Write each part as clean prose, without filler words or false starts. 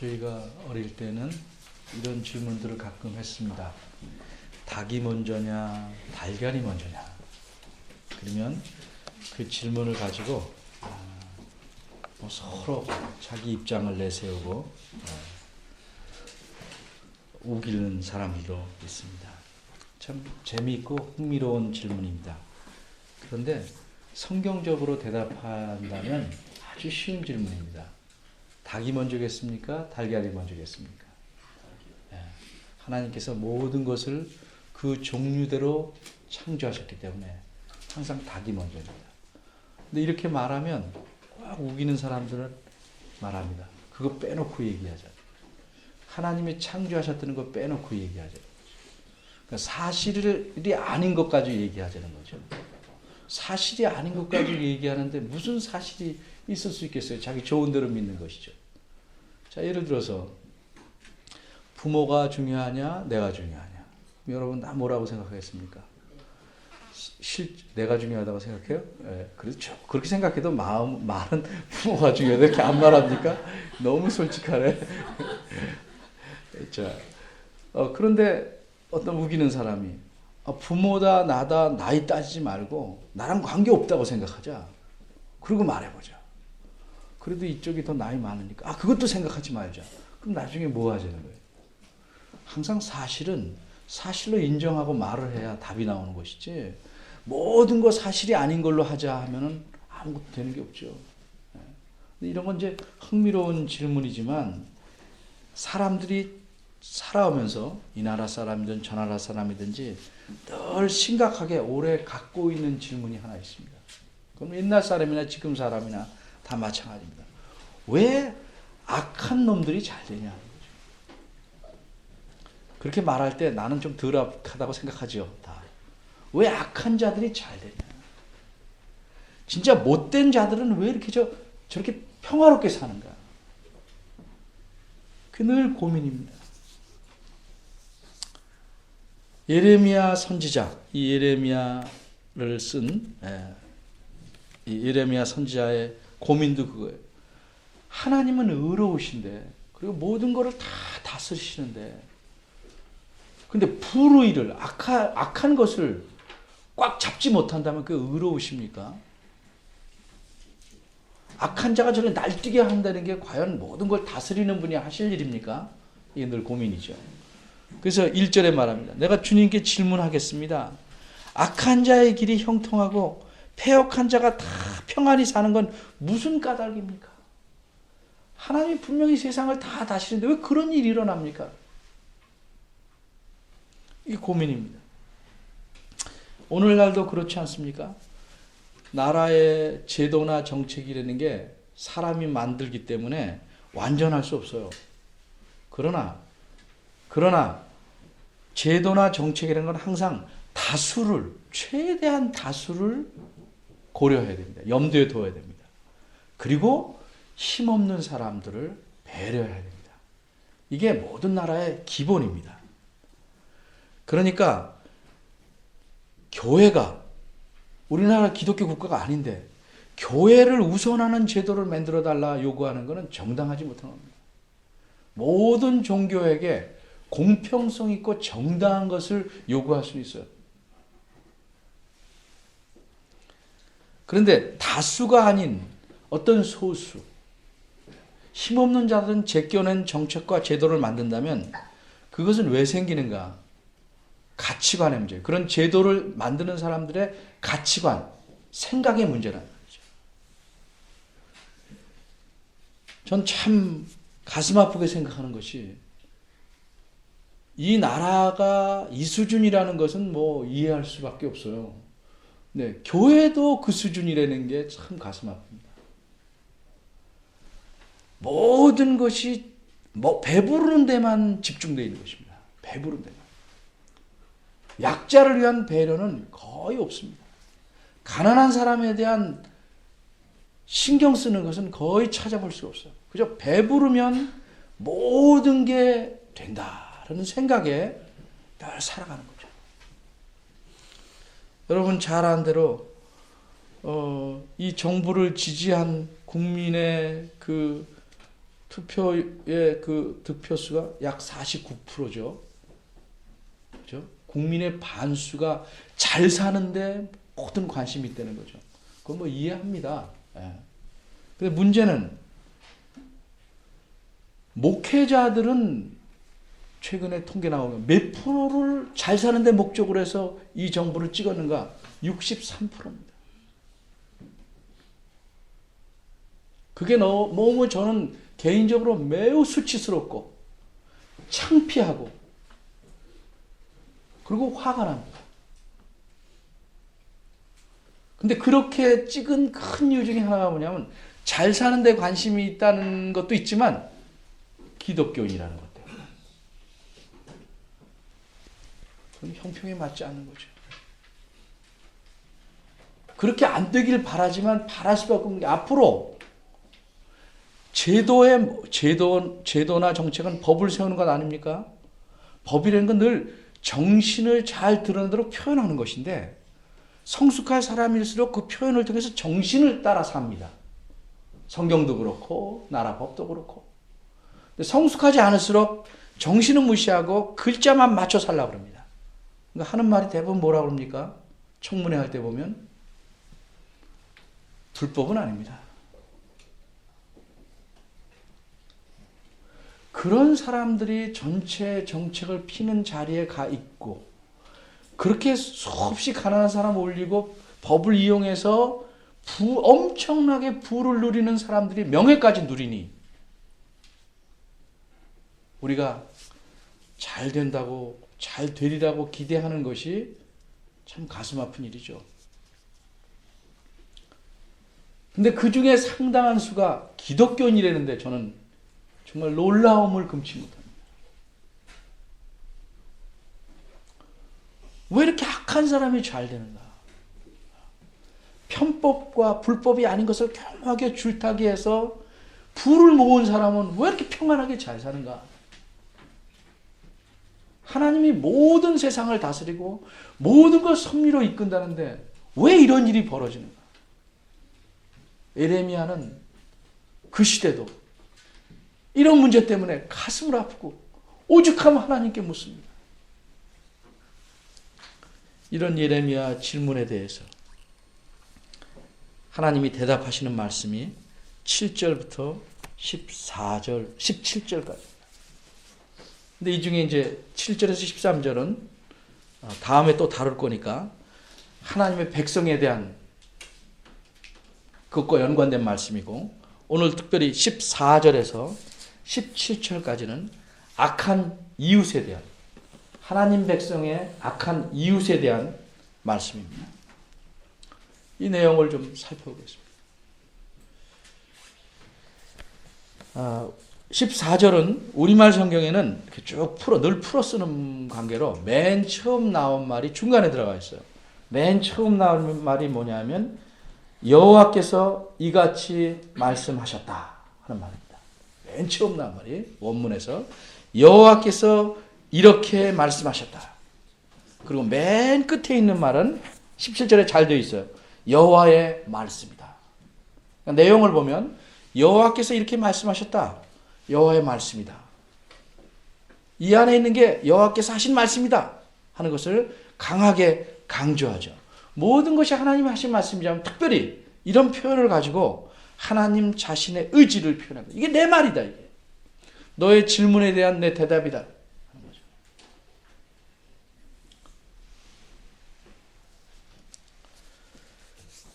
저희가 어릴 때는 이런 질문들을 가끔 했습니다. 닭이 먼저냐, 달걀이 먼저냐. 그러면 그 질문을 가지고 서로 자기 입장을 내세우고 우기는 사람들도 있습니다. 참 재미있고 흥미로운 질문입니다. 그런데 성경적으로 대답한다면 아주 쉬운 질문입니다. 닭이 먼저겠습니까? 달걀이 먼저겠습니까? 하나님께서 모든 것을 그 종류대로 창조하셨기 때문에 항상 닭이 먼저입니다. 근데 이렇게 말하면 꽉 우기는 사람들은 말합니다. 그거 빼놓고 얘기하자. 하나님이 창조하셨다는 거 빼놓고 얘기하자. 그러니까 사실이 아닌 것까지 얘기하자는 거죠. 사실이 아닌 것까지 얘기하는데 무슨 사실이 있을 수 있겠어요? 자기 좋은 대로 믿는 것이죠. 자, 예를 들어서 부모가 중요하냐, 내가 중요하냐. 여러분 나 뭐라고 생각하겠습니까? 내가 중요하다고 생각해요? 네, 그렇죠. 그렇게 생각해도 말은 부모가 중요하다. 이렇게 안 말합니까? 너무 솔직하네. 자, 그런데 어떤 우기는 사람이 부모다 나다 나이 따지지 말고 나랑 관계없다고 생각하자. 그리고 말해보자. 그래도 이쪽이 더 나이 많으니까 그것도 생각하지 말자. 그럼 나중에 뭐 하자는 거예요? 항상 사실은 사실로 인정하고 말을 해야 답이 나오는 것이지 모든 거 사실이 아닌 걸로 하자 하면은 아무것도 되는 게 없죠. 이런 건 이제 흥미로운 질문이지만 사람들이 살아오면서 이 나라 사람이든 저 나라 사람이든지 늘 심각하게 오래 갖고 있는 질문이 하나 있습니다. 그럼 옛날 사람이나 지금 사람이나 다 마찬가지입니다. 왜 악한 놈들이 잘 되냐? 그렇게 말할 때 나는 좀 덜 악하다고 생각하죠. 다. 왜 악한 자들이 잘 되냐? 진짜 못된 자들은 왜 이렇게 저렇게 평화롭게 사는가? 그게 늘 고민입니다. 예레미야 선지자, 이 예레미야를 쓴 이 예레미야 선지자의 고민도 그거예요. 하나님은 의로우신데 그리고 모든 것을 다 다스리시는데 근데 불의를 악한 것을 꽉 잡지 못한다면 그게 의로우십니까? 악한 자가 저를 날뛰게 한다는 게 과연 모든 걸 다스리는 분이 하실 일입니까? 이게 늘 고민이죠. 그래서 1절에 말합니다. 내가 주님께 질문하겠습니다. 악한 자의 길이 형통하고 패역한 자가 다 평안히 사는 건 무슨 까닭입니까? 하나님이 분명히 세상을 다 다스리는데 왜 그런 일이 일어납니까? 이게 고민입니다. 오늘날도 그렇지 않습니까? 나라의 제도나 정책이라는 게 사람이 만들기 때문에 완전할 수 없어요. 그러나 제도나 정책이라는 건 항상 최대한 다수를 고려해야 됩니다. 염두에 둬야 됩니다. 그리고 힘없는 사람들을 배려해야 됩니다. 이게 모든 나라의 기본입니다. 그러니까 교회가 우리나라 기독교 국가가 아닌데 교회를 우선하는 제도를 만들어 달라 요구하는 것은 정당하지 못한 겁니다. 모든 종교에게 공평성 있고 정당한 것을 요구할 수 있어요. 그런데 다수가 아닌 어떤 소수, 힘없는 자들은 제껴낸 정책과 제도를 만든다면 그것은 왜 생기는가? 가치관의 문제. 그런 제도를 만드는 사람들의 가치관, 생각의 문제라는 거죠. 전 참 가슴 아프게 생각하는 것이 이 나라가 이 수준이라는 것은 뭐 이해할 수밖에 없어요. 네, 교회도 그 수준이라는 게 참 가슴 아픕니다. 모든 것이 배부르는 데만 집중되어 있는 것입니다. 배부른 데만. 약자를 위한 배려는 거의 없습니다. 가난한 사람에 대한 신경 쓰는 것은 거의 찾아볼 수가 없어요. 그저 배부르면 모든 게 된다라는 생각에 늘 살아가는 거죠. 여러분 잘 아는 대로 이 정부를 지지한 국민의 그 투표의 그 득표수가 약 49%죠. 그죠? 국민의 반수가 잘 사는데 모든 관심이 있다는 거죠. 그건 뭐 이해합니다. 예. 근데 문제는 목회자들은 최근에 통계 나오면 몇 프로를 잘 사는데 목적으로 해서 이 정부를 찍었는가? 63%입니다. 그게 너무 저는 개인적으로 매우 수치스럽고 창피하고 그리고 화가 납니다. 근데 그렇게 찍은 큰 이유 중에 하나가 뭐냐면 잘 사는 데 관심이 있다는 것도 있지만 기독교인이라는 것 때문에. 그건 형평에 맞지 않는 거죠. 그렇게 안 되길 바라지만 바랄 수밖에 없는 게 앞으로 제도나 정책은 법을 세우는 것 아닙니까? 법이라는 건 늘 정신을 잘 드러내도록 표현하는 것인데 성숙한 사람일수록 그 표현을 통해서 정신을 따라 삽니다. 성경도 그렇고 나라 법도 그렇고. 근데 성숙하지 않을수록 정신은 무시하고 글자만 맞춰 살려고 합니다. 그러니까 하는 말이 대부분 뭐라고 합니까? 청문회 할 때 보면 불법은 아닙니다. 그런 사람들이 전체 정책을 피는 자리에 가 있고 그렇게 수없이 가난한 사람 올리고 법을 이용해서 엄청나게 부를 누리는 사람들이 명예까지 누리니 우리가 잘 된다고 잘 되리라고 기대하는 것이 참 가슴 아픈 일이죠. 근데 그 중에 상당한 수가 기독교인이라는데 저는 정말 놀라움을 금치 못합니다. 왜 이렇게 악한 사람이 잘 되는가? 편법과 불법이 아닌 것을 교묘하게 줄타기해서 부를 모은 사람은 왜 이렇게 평안하게 잘 사는가? 하나님이 모든 세상을 다스리고 모든 걸 섭리로 이끈다는데 왜 이런 일이 벌어지는가? 예레미야는 그 시대도 이런 문제 때문에 가슴을 아프고 오죽하면 하나님께 묻습니다. 이런 예레미야 질문에 대해서 하나님이 대답하시는 말씀이 7절부터 14절, 17절까지. 근데 이 중에 이제 7절에서 13절은 다음에 또 다룰 거니까 하나님의 백성에 대한 그것과 연관된 말씀이고 오늘 특별히 14절에서 17절까지는 악한 이웃에 대한 하나님 백성의 악한 이웃에 대한 말씀입니다. 이 내용을 좀 살펴보겠습니다. 14절은 우리말 성경에는 쭉 늘 풀어 쓰는 관계로 맨 처음 나온 말이 중간에 들어가 있어요. 맨 처음 나온 말이 뭐냐면 여호와께서 이같이 말씀하셨다 하는 말입니다. 맨 처음 나온 말이 원문에서 여호와께서 이렇게 말씀하셨다. 그리고 맨 끝에 있는 말은 17절에 잘 되어 있어요. 여호와의 말씀이다. 그러니까 내용을 보면 여호와께서 이렇게 말씀하셨다. 여호와의 말씀이다. 이 안에 있는 게 여호와께서 하신 말씀이다 하는 것을 강하게 강조하죠. 모든 것이 하나님이 하신 말씀이라면 특별히 이런 표현을 가지고 하나님 자신의 의지를 표현합니다. 이게 내 말이다. 이게. 너의 질문에 대한 내 대답이다 하는 거죠.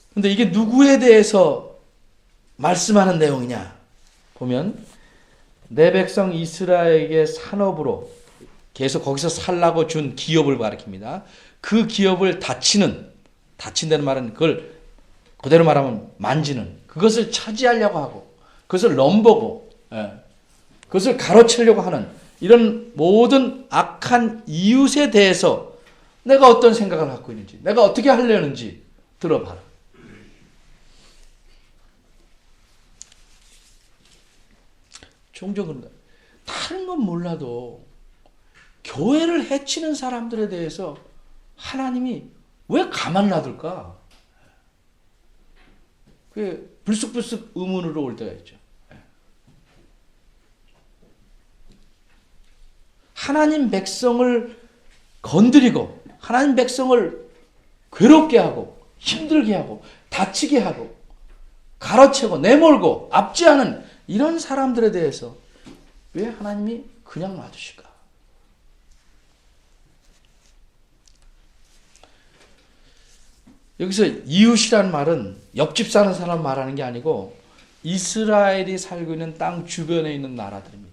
그런데 이게 누구에 대해서 말씀하는 내용이냐 보면 내 백성 이스라엘에게 산업으로 계속 거기서 살라고 준 기업을 가리킵니다. 그 기업을 다친다는 말은 그걸 그대로 말하면 만지는 그것을 차지하려고 하고 그것을 넘보고 그것을 가로채려고 하는 이런 모든 악한 이웃에 대해서 내가 어떤 생각을 갖고 있는지 내가 어떻게 하려는지 들어봐라. 종종 그런다. 다른 건 몰라도 교회를 해치는 사람들에 대해서 하나님이 왜 가만 놔둘까? 그게 불쑥불쑥 의문으로 올 때가 있죠. 하나님 백성을 건드리고 하나님 백성을 괴롭게 하고 힘들게 하고 다치게 하고 가로채고 내몰고 압제하는 이런 사람들에 대해서 왜 하나님이 그냥 놔두실까? 여기서 이웃이란 말은 옆집 사는 사람 말하는 게 아니고 이스라엘이 살고 있는 땅 주변에 있는 나라들입니다.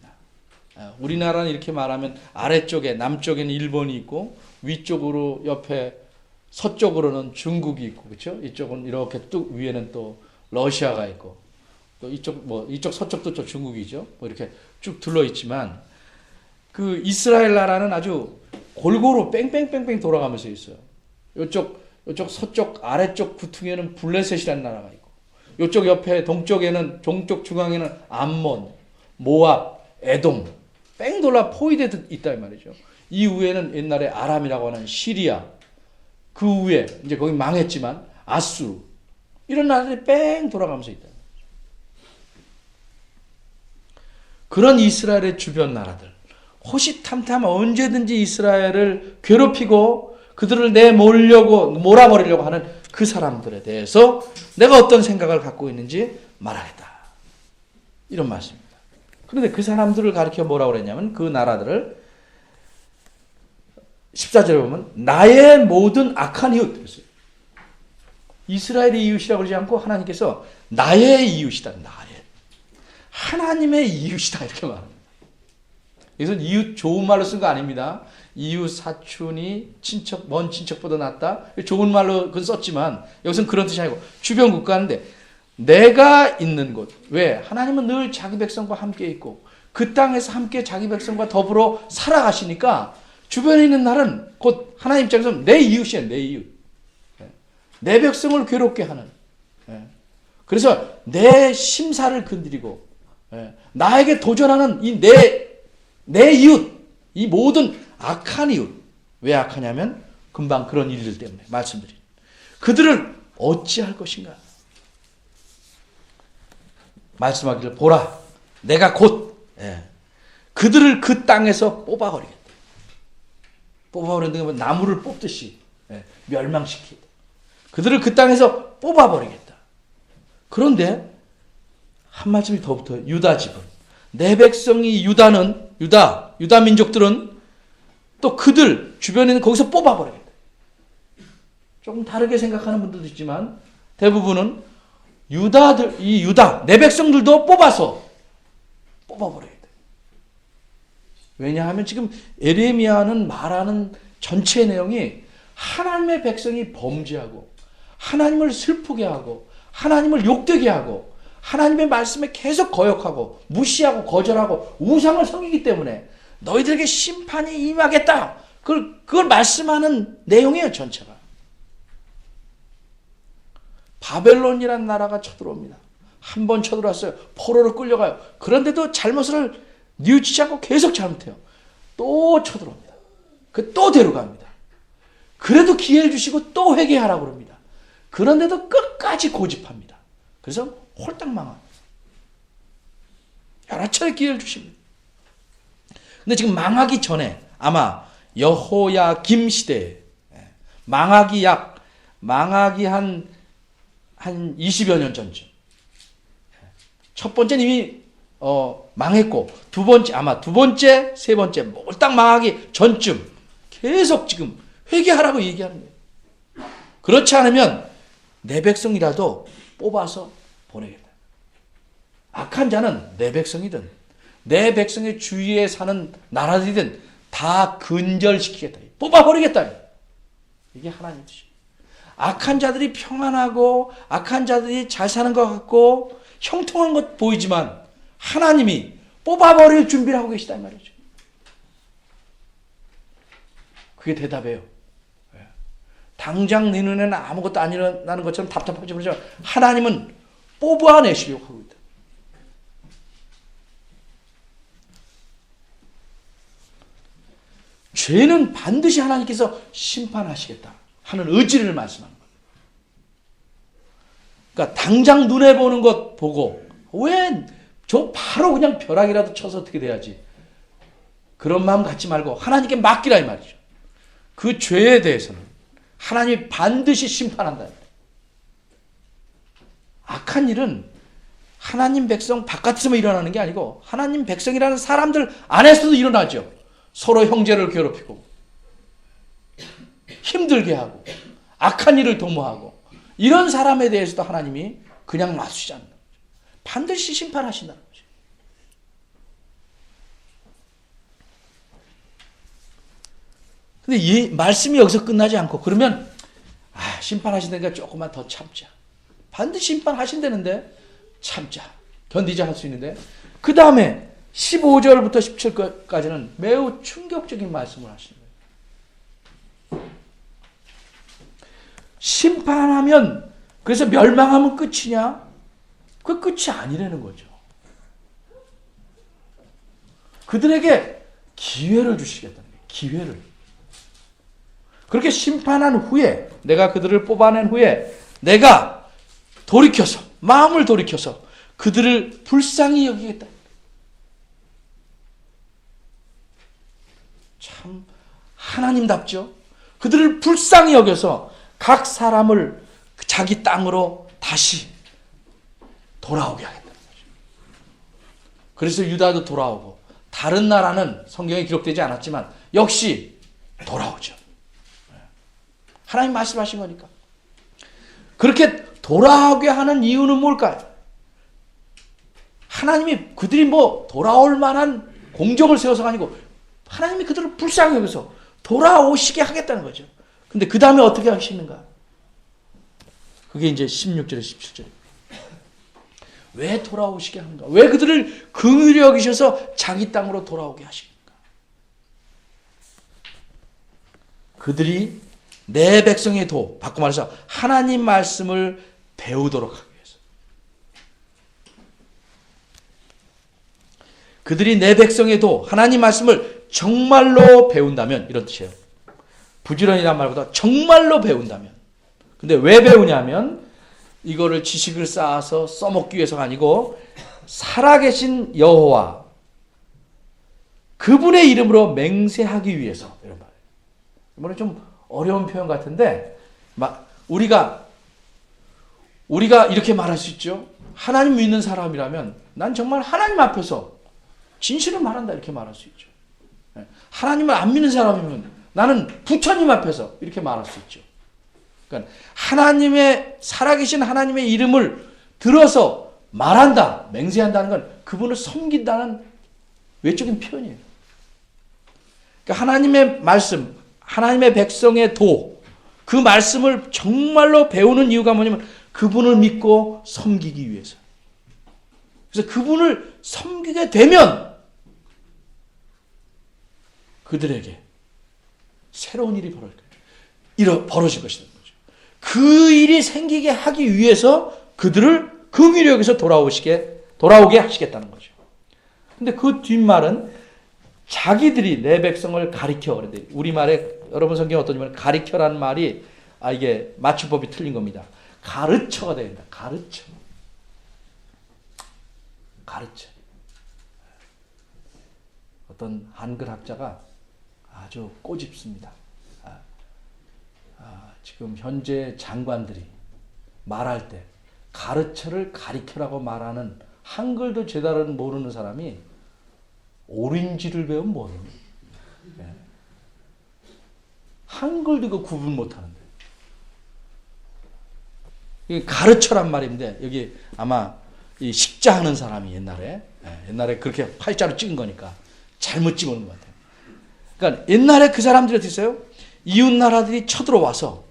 우리나라는 이렇게 말하면 아래쪽에 남쪽에는 일본이 있고 위쪽으로 옆에 서쪽으로는 중국이 있고 그렇죠? 이쪽은 이렇게 뚝 위에는 또 러시아가 있고 또 이쪽 서쪽도 또 중국이죠. 뭐 이렇게 쭉 둘러 있지만 그 이스라엘 나라는 아주 골고루 뺑뺑뺑뺑 돌아가면서 있어요. 이쪽 서쪽 아래쪽 구퉁에는 블레셋이라는 나라가 있고 이쪽 옆에 동쪽에는 동쪽 중앙에는 암몬, 모압, 에돔 뺑 돌아 포위돼 있다 이 말이죠. 이 위에는 옛날에 아람이라고 하는 시리아 그 위에 이제 거기 망했지만 아수르 이런 나라들이 뺑 돌아가면서 있다. 그런 이스라엘의 주변 나라들 호시탐탐 언제든지 이스라엘을 괴롭히고 그들을 몰아버리려고 하는 그 사람들에 대해서 내가 어떤 생각을 갖고 있는지 말하겠다. 이런 말씀입니다. 그런데 그 사람들을 가리켜 뭐라고 그랬냐면 그 나라들을 14절에 보면 나의 모든 악한 이웃 그랬어요. 이스라엘의 이웃이라고 그러지 않고 하나님께서 나의 이웃이다. 하나님의 이웃이다 이렇게 말합니다. 여기서 이웃 좋은 말로 쓴 거 아닙니다. 이웃 사촌이 먼 친척보다 낫다. 좋은 말로 그건 썼지만 여기서는 그런 뜻이 아니고 주변 국가인데 내가 있는 곳. 왜? 하나님은 늘 자기 백성과 함께 있고 그 땅에서 함께 자기 백성과 더불어 살아가시니까 주변에 있는 나라는 곧 하나님 입장에서 내 이웃이야. 내 이웃. 내 백성을 괴롭게 하는. 그래서 내 심사를 건드리고 나에게 도전하는 이 내 이웃, 이 모든 악한 이웃. 왜 악하냐면 금방 그런 일들 때문에 말씀드린. 그들을 어찌할 것인가? 말씀하기를 보라. 내가 곧 그들을 그 땅에서 뽑아버리겠다. 뽑아버리는 건 나무를 뽑듯이 멸망시키겠다. 그들을 그 땅에서 뽑아버리겠다. 그런데 한 말씀이 더 붙어요. 유다 지분. 내 백성이 유다 민족들은 또 그들 주변에 있는 거기서 뽑아버리겠다. 조금 다르게 생각하는 분들도 있지만 대부분은 유다 내 백성들도 뽑아버리겠다. 왜냐하면 지금 에레미야는 말하는 전체 내용이 하나님의 백성이 범죄하고 하나님을 슬프게 하고 하나님을 욕되게 하고 하나님의 말씀에 계속 거역하고 무시하고 거절하고 우상을 섬기기 때문에 너희들에게 심판이 임하겠다. 그걸 말씀하는 내용이에요. 전체가. 바벨론이라는 나라가 쳐들어옵니다. 한 번 쳐들어왔어요. 포로로 끌려가요. 그런데도 잘못을 뉘우치지 않고 계속 잘못해요. 또 쳐들어옵니다. 또 데려갑니다. 그래도 기회를 주시고 또 회개하라고 그럽니다. 그런데도 끝까지 고집합니다. 그래서 홀딱 망합니다. 여러 차례 기회를 주십니다. 근데 지금 망하기 전에 아마 여호야김 시대에 망하기 한 20여 년 전쯤. 첫 번째는 이미 망했고 두 번째, 세 번째 홀딱 망하기 전쯤 계속 지금 회개하라고 얘기하는 거예요. 그렇지 않으면 내 백성이라도 뽑아서 보내겠다. 악한 자는 내 백성이든 내 백성의 주위에 사는 나라들이든 다 근절시키겠다. 뽑아버리겠다. 이게 하나님의 뜻이에요. 악한 자들이 평안하고 악한 자들이 잘 사는 것 같고 형통한 것 보이지만 하나님이 뽑아버릴 준비를 하고 계시단 말이죠. 그게 대답이에요. 당장 내 눈에는 아무것도 안 일어나는 것처럼 답답하지 그러지만 하나님은 뽑아내시려고 하고 있다. 죄는 반드시 하나님께서 심판하시겠다 하는 의지를 말씀하는 거예요. 그러니까 당장 눈에 보는 것 보고 왜 저 바로 그냥 벼락이라도 쳐서 어떻게 돼야지. 그런 마음 갖지 말고 하나님께 맡기라 이 말이죠. 그 죄에 대해서는 하나님이 반드시 심판한다. 악한 일은 하나님 백성 바깥에서만 일어나는 게 아니고 하나님 백성이라는 사람들 안에서도 일어나죠. 서로 형제를 괴롭히고 힘들게 하고 악한 일을 도모하고 이런 사람에 대해서도 하나님이 그냥 놔두지 않는 거죠. 반드시 심판하신다는 거죠. 근데 이 말씀이 여기서 끝나지 않고 그러면 심판하신다니까 조금만 더 참자. 반드시 심판하신다는데 참자. 견디자 할 수 있는데 그 다음에 15절부터 17절까지는 매우 충격적인 말씀을 하시는 거예요. 심판하면 그래서 멸망하면 끝이냐? 그 끝이 아니라는 거죠. 그들에게 기회를 주시겠다는 거예요. 기회를. 그렇게 심판한 후에 내가 그들을 뽑아낸 후에 내가 돌이켜서 마음을 돌이켜서 그들을 불쌍히 여기겠다. 참 하나님답죠. 그들을 불쌍히 여겨서 각 사람을 자기 땅으로 다시 돌아오게 하겠다는 거죠. 그래서 유다도 돌아오고 다른 나라는 성경에 기록되지 않았지만 역시 돌아오죠. 하나님 말씀하신 거니까. 그렇게 돌아오게 하는 이유는 뭘까요? 하나님이 그들이 돌아올 만한 공적을 세워서가 아니고 하나님이 그들을 불쌍히 여겨서 돌아오시게 하겠다는 거죠. 근데 그 다음에 어떻게 하시는가? 그게 이제 16절에 17절입니다. 왜 돌아오시게 하는가? 왜 그들을 긍휼히 여기셔서 자기 땅으로 돌아오게 하십니까? 그들이 내 백성의 도, 바꿔 말해서 하나님 말씀을 배우도록 하기 위해서. 그들이 내 백성의 도, 하나님 말씀을 정말로 배운다면, 이런 뜻이에요. 부지런이란 말보다 정말로 배운다면. 근데 왜 배우냐면 이거를 지식을 쌓아서 써먹기 위해서가 아니고 살아계신 여호와 그분의 이름으로 맹세하기 위해서 이런 말이에요. 이번에 좀 어려운 표현 같은데 우리가 이렇게 말할 수 있죠. 하나님 믿는 사람이라면 난 정말 하나님 앞에서 진실을 말한다 이렇게 말할 수 있죠. 하나님을 안 믿는 사람이면 나는 부처님 앞에서 이렇게 말할 수 있죠. 그러니까 하나님의 살아계신 하나님의 이름을 들어서 말한다, 맹세한다는 건 그분을 섬긴다는 외적인 표현이에요. 그러니까 하나님의 말씀, 하나님의 백성의 도, 그 말씀을 정말로 배우는 이유가 뭐냐면 그분을 믿고 섬기기 위해서. 그래서 그분을 섬기게 되면 그들에게 새로운 일이 벌어질 것이다. 그 일이 생기게 하기 위해서 그들을 긍휼히 여기서 돌아오게 하시겠다는 거죠. 근데 그 뒷말은 자기들이 내 백성을 가리켜. 그런데 우리말에 여러분 성경에 어떠냐면 가리켜라는 말이 이게 맞춤법이 틀린 겁니다. 가르쳐가 됩니다. 가르쳐. 어떤 한글 학자가 아주 꼬집습니다. 지금 현재 장관들이 말할 때 가르쳐를 가리켜라고 말하는 한글도 제대로 모르는 사람이 오렌지를 배우면 모르는. 한글도 그 구분 못하는데. 이게 가르쳐란 말인데 여기 아마 이 식자하는 사람이 옛날에 그렇게 팔자로 찍은 거니까 잘못 찍은 것 같아요. 그러니까 옛날에 그 사람들이 어떻게 했어요? 이웃 나라들이 쳐들어와서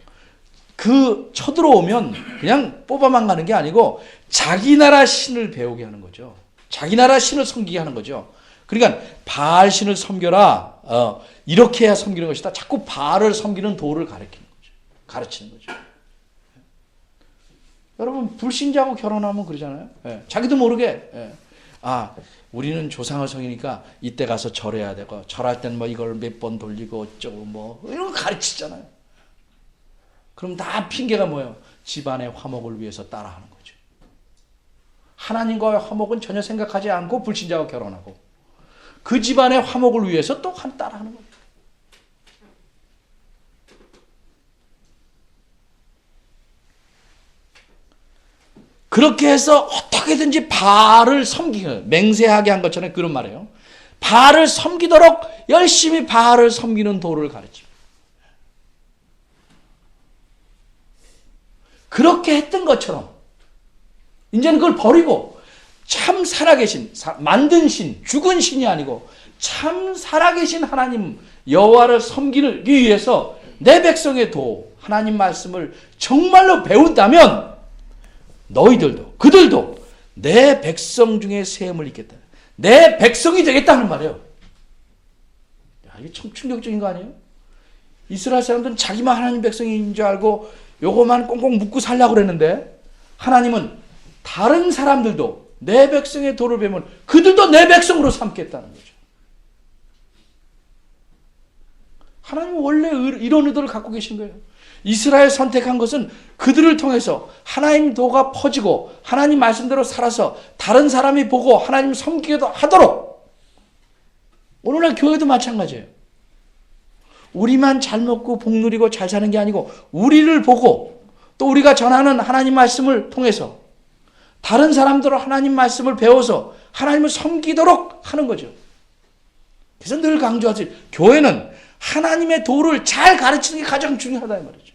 그 쳐들어오면 그냥 뽑아만 가는 게 아니고 자기 나라 신을 배우게 하는 거죠. 자기 나라 신을 섬기게 하는 거죠. 그러니까 바알 신을 섬겨라. 이렇게 해야 섬기는 것이다. 자꾸 바알을 섬기는 도를 가르치는 거죠. 여러분 불신자하고 결혼하면 그러잖아요. 자기도 모르게 우리는 조상을 섬기니까 이때 가서 절해야 되고 절할 땐 이걸 몇 번 돌리고 어쩌고 이런 거 가르치잖아요. 그럼 다 핑계가 뭐예요? 집안의 화목을 위해서 따라하는 거죠. 하나님과의 화목은 전혀 생각하지 않고 불신자와 결혼하고 그 집안의 화목을 위해서 또 따라하는 거예요. 그렇게 해서 어떻게든지 바알을 섬기는, 맹세하게 한 것처럼 그런 말이에요. 바알을 섬기도록 열심히 바알을 섬기는 도를 가르칩니다. 그렇게 했던 것처럼 이제는 그걸 버리고 참 살아계신, 만든 신, 죽은 신이 아니고 참 살아계신 하나님 여호와를 섬기기 위해서 내 백성의 도, 하나님 말씀을 정말로 배운다면 너희들도, 그들도 내 백성 중에 세움을 입겠다. 내 백성이 되겠다는 말이에요. 야, 이게 참 충격적인 거 아니에요? 이스라엘 사람들은 자기만 하나님 백성인 줄 알고 요거만 꽁꽁 묶고 살려고 그랬는데 하나님은 다른 사람들도 내 백성의 도를 배우면 그들도 내 백성으로 삼겠다는 거죠. 하나님은 원래 이런 의도를 갖고 계신 거예요. 이스라엘 선택한 것은 그들을 통해서 하나님 도가 퍼지고 하나님 말씀대로 살아서 다른 사람이 보고 하나님 섬기기도 하도록. 오늘날 교회도 마찬가지예요. 우리만 잘 먹고 복 누리고 잘 사는 게 아니고 우리를 보고 또 우리가 전하는 하나님 말씀을 통해서 다른 사람들로 하나님 말씀을 배워서 하나님을 섬기도록 하는 거죠. 그래서 늘 강조하지, 교회는 하나님의 도를 잘 가르치는 게 가장 중요하다 이 말이죠.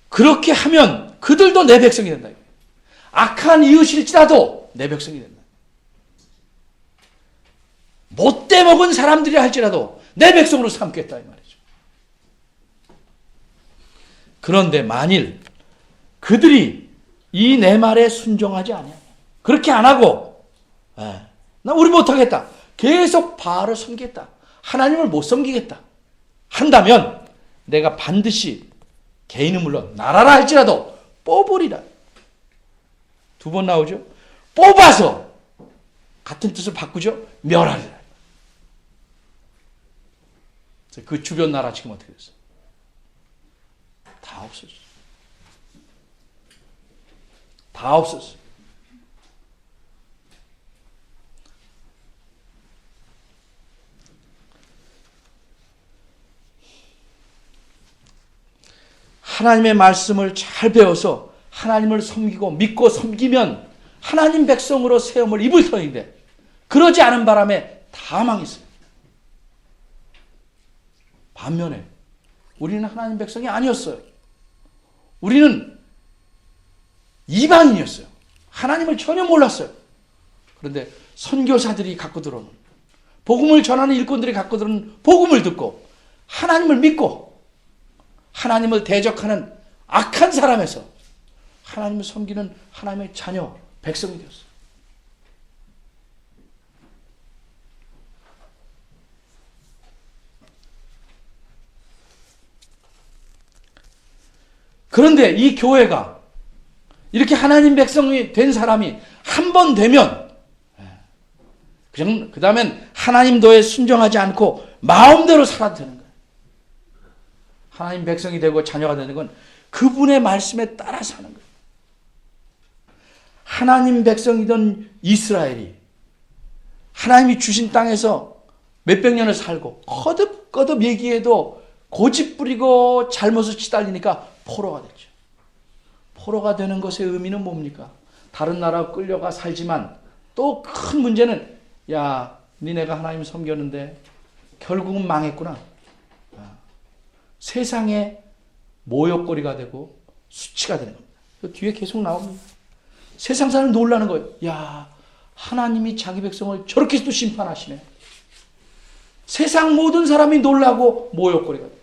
그렇게 하면 그들도 내 백성이 된다. 악한 이웃일지라도 내 백성이 된다. 못돼 먹은 사람들이 할지라도 내 백성으로 삼겠다 이 말이죠. 그런데 만일 그들이 이 내 말에 순종하지 않냐, 그렇게 안 하고 나 우리 못하겠다, 계속 바알을 섬기겠다, 하나님을 못 섬기겠다 한다면 내가 반드시 개인은 물론 나라라 할지라도 뽑으리라. 두 번 나오죠. 뽑아서 같은 뜻을 바꾸죠. 멸하리라. 그 주변 나라 지금 어떻게 됐어요? 다 없어졌어요. 다 없었어요. 하나님의 말씀을 잘 배워서 하나님을 섬기고 믿고 섬기면 하나님 백성으로 세움을 입을 터인데 그러지 않은 바람에 다 망했어요. 반면에 우리는 하나님 백성이 아니었어요. 우리는 이방인이었어요. 하나님을 전혀 몰랐어요. 그런데 선교사들이 갖고 들어오는, 복음을 전하는 일꾼들이 갖고 들어오는 복음을 듣고 하나님을 믿고 하나님을 대적하는 악한 사람에서 하나님을 섬기는 하나님의 자녀, 백성이 되었어요. 그런데 이 교회가 이렇게 하나님 백성이 된 사람이 한 번 되면 그 다음엔 하나님 도에 순종하지 않고 마음대로 살아도 되는 거예요. 하나님 백성이 되고 자녀가 되는 건 그분의 말씀에 따라 사는 거예요. 하나님 백성이던 이스라엘이 하나님이 주신 땅에서 몇백 년을 살고 거듭거듭 얘기해도 고집 부리고 잘못을 치달리니까 포로가 됐죠. 포로가 되는 것의 의미는 뭡니까? 다른 나라 끌려가 살지만 또 큰 문제는, 야, 니네가 하나님 섬겼는데 결국은 망했구나. 세상의 모욕거리가 되고 수치가 되는 겁니다. 뒤에 계속 나옵니다. 세상 사람이 놀라는 거예요. 야, 하나님이 자기 백성을 저렇게 또 심판하시네. 세상 모든 사람이 놀라고 모욕거리가 돼요.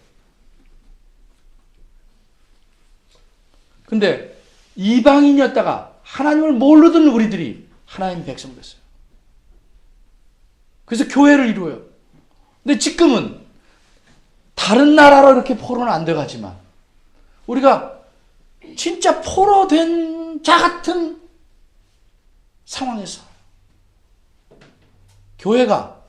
근데 이방인이었다가 하나님을 모르던 우리들이 하나님 백성 됐어요. 그래서 교회를 이루어요. 근데 지금은 다른 나라로 이렇게 포로는 안 돼가지만 우리가 진짜 포로된 자 같은 상황에서 교회가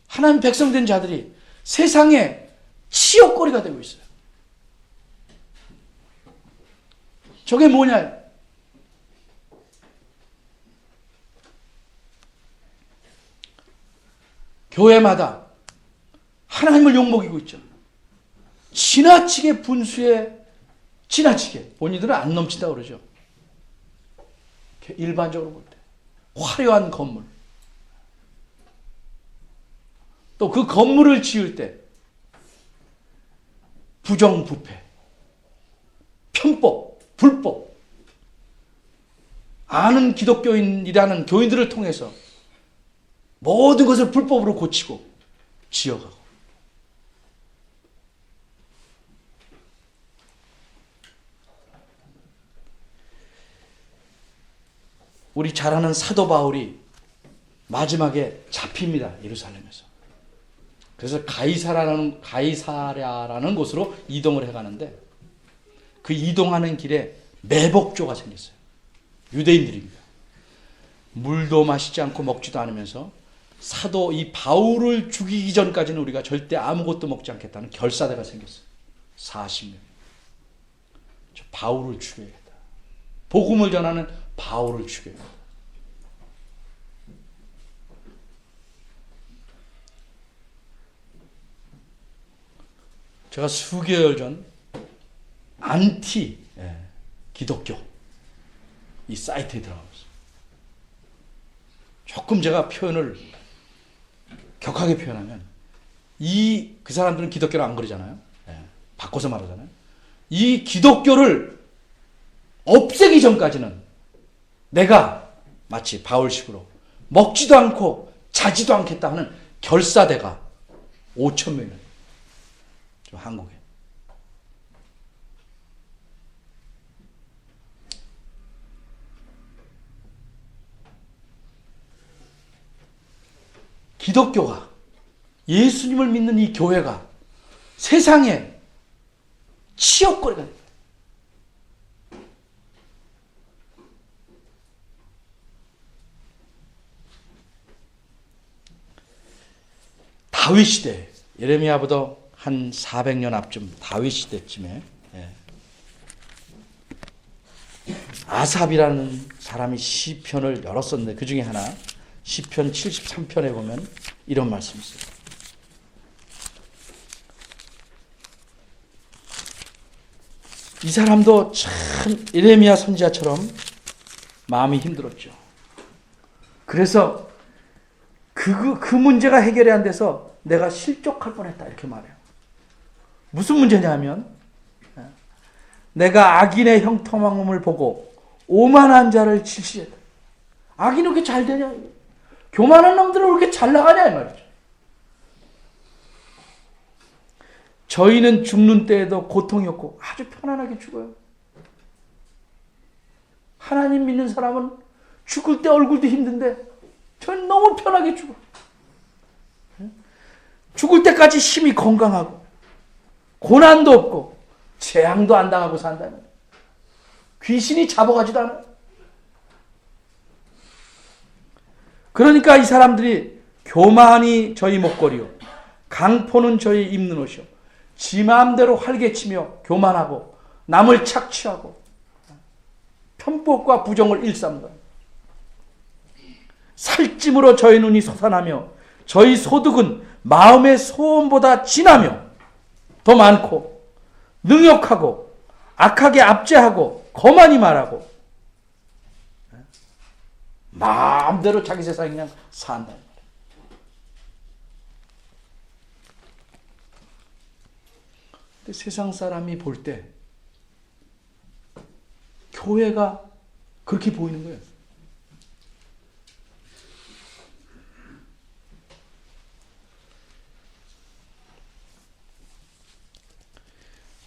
하나님 백성 된 자들이 세상에 치욕거리가 되고 있어요. 저게 뭐냐? 교회마다 하나님을 욕먹이고 있죠. 지나치게 분수에 지나치게 본인들은 안 넘친다고 그러죠. 일반적으로 볼 때 화려한 건물, 또 그 건물을 지을 때 부정부패, 편법, 불법, 아는 기독교인이라는 교인들을 통해서 모든 것을 불법으로 고치고 지어가고, 우리 잘 아는 사도 바울이 마지막에 잡힙니다. 예루살렘에서. 그래서 가이사랴라는 곳으로 이동을 해가는데, 그 이동하는 길에 매복조가 생겼어요. 유대인들입니다. 물도 마시지 않고 먹지도 않으면서 사도 이 바울을 죽이기 전까지는 우리가 절대 아무것도 먹지 않겠다는 결사대가 생겼어요. 40명. 저 바울을 죽여야겠다. 복음을 전하는 바울을 죽여야겠다. 제가 수개월 전 안티 기독교 이 사이트에 들어가봤어요. 조금 제가 표현을 격하게 표현하면, 그 사람들은 기독교를 안 그러잖아요. 바꿔서 말하잖아요. 이 기독교를 없애기 전까지는 내가 마치 바울식으로 먹지도 않고 자지도 않겠다 하는 결사대가 5천 명이에요. 한국에. 기독교가, 예수님을 믿는 이 교회가 세상에 치욕거리가 됩니다. 다윗 시대, 예레미야보다 한 400년 앞쯤 다윗 시대쯤에 아삽이라는 사람이 시편을 여러 썼는데, 그 중에 하나 시편 73편에 보면 이런 말씀이 있어요. 이 사람도 참 예레미야 선지자처럼 마음이 힘들었죠. 그래서 그 문제가 해결이 안 돼서 내가 실족할 뻔했다, 이렇게 말해요. 무슨 문제냐면, 내가 악인의 형통함을 보고 오만한 자를 질시했다. 악인은 왜 이렇게 잘 되냐? 교만한 놈들은 왜 이렇게 잘 나가냐, 이 말이죠. 저희는 죽는 때에도 고통이 없고 아주 편안하게 죽어요. 하나님 믿는 사람은 죽을 때 얼굴도 힘든데 저는 너무 편하게 죽어. 죽을 때까지 힘이 건강하고 고난도 없고 재앙도 안 당하고 산다는, 귀신이 잡아가지도 않아요. 그러니까 이 사람들이 교만이 저희 목걸이요, 강포는 저희 입는 옷이요, 지 마음대로 활개치며 교만하고 남을 착취하고 편법과 부정을 일삼는 거예요. 살찜으로 저희 눈이 솟아나며 저희 소득은 마음의 소원보다 진하며 더 많고 능욕하고 악하게 압제하고 거만히 말하고 마음대로 자기 세상에 그냥 산다. 근데 세상 사람이 볼 때 교회가 그렇게 보이는 거예요.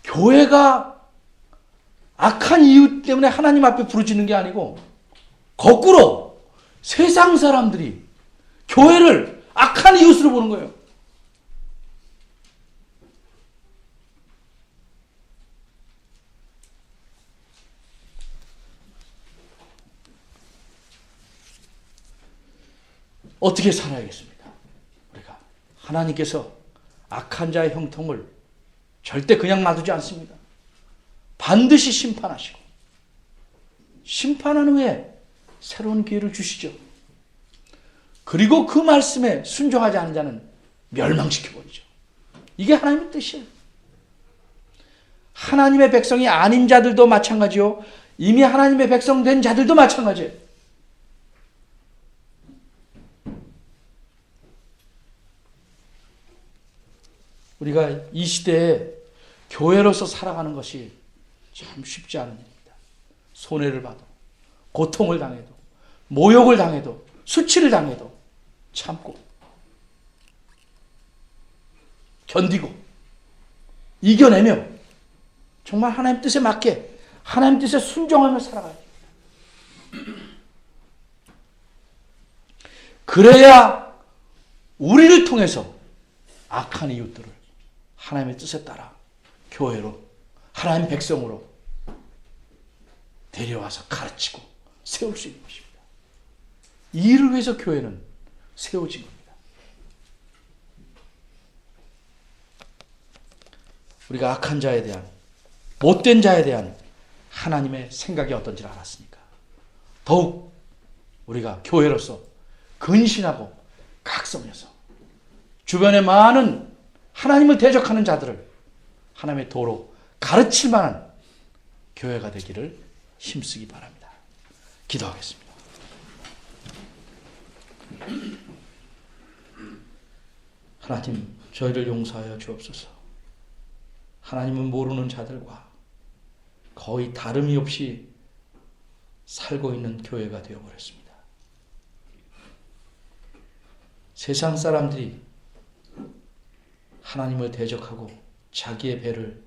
교회가 악한 이유 때문에 하나님 앞에 부르짖는 게 아니고, 거꾸로 세상 사람들이 교회를 악한 이웃으로 보는 거예요. 어떻게 살아야겠습니까? 우리가 하나님께서 악한 자의 형통을 절대 그냥 놔두지 않습니다. 반드시 심판하시고 심판한 후에 새로운 기회를 주시죠. 그리고 그 말씀에 순종하지 않은 자는 멸망시켜버리죠. 이게 하나님의 뜻이에요. 하나님의 백성이 아닌 자들도 마찬가지요. 이미 하나님의 백성 된 자들도 마찬가지예요. 우리가 이 시대에 교회로서 살아가는 것이 참 쉽지 않은 일입니다. 손해를 봐도, 고통을 당해도, 모욕을 당해도, 수치를 당해도 참고, 견디고, 이겨내며 정말 하나님 뜻에 맞게, 하나님 뜻에 순종하며 살아가야 돼요. 그래야 우리를 통해서 악한 이웃들을 하나님의 뜻에 따라 교회로, 하나님 백성으로 데려와서 가르치고 세울 수 있는 것입니다. 이 일을 위해서 교회는 세워진 겁니다. 우리가 악한 자에 대한, 못된 자에 대한 하나님의 생각이 어떤지를 알았으니까 더욱 우리가 교회로서 근신하고 각성해서 주변에 많은 하나님을 대적하는 자들을 하나님의 도로 가르칠 만한 교회가 되기를 힘쓰기 바랍니다. 기도하겠습니다. 하나님, 저희를 용서하여 주옵소서. 하나님은 모르는 자들과 거의 다름이 없이 살고 있는 교회가 되어버렸습니다. 세상 사람들이 하나님을 대적하고 자기의 배를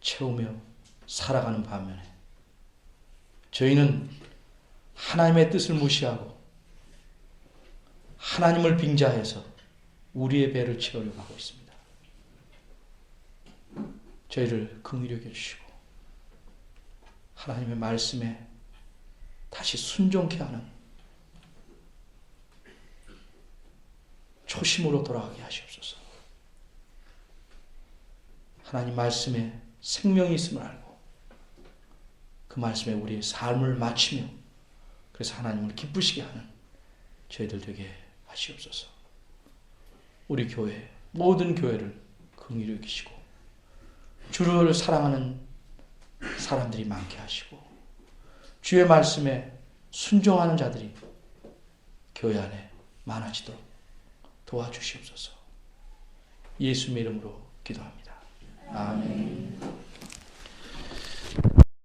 채우며 살아가는 반면에 저희는 하나님의 뜻을 무시하고 하나님을 빙자해서 우리의 배를 채우려고 하고 있습니다. 저희를 긍휼히 여겨주시고 하나님의 말씀에 다시 순종케 하는 초심으로 돌아가게 하시옵소서. 하나님 말씀에 생명이 있음을 알고 그 말씀에 우리의 삶을 마치며 그래서 하나님을 기쁘시게 하는 저희들 되게 하시옵소서. 우리 교회, 모든 교회를 긍휼히 여기시고 주를 사랑하는 사람들이 많게 하시고 주의 말씀에 순종하는 자들이 교회 안에 많아지도록 도와주시옵소서. 예수님의 이름으로 기도합니다.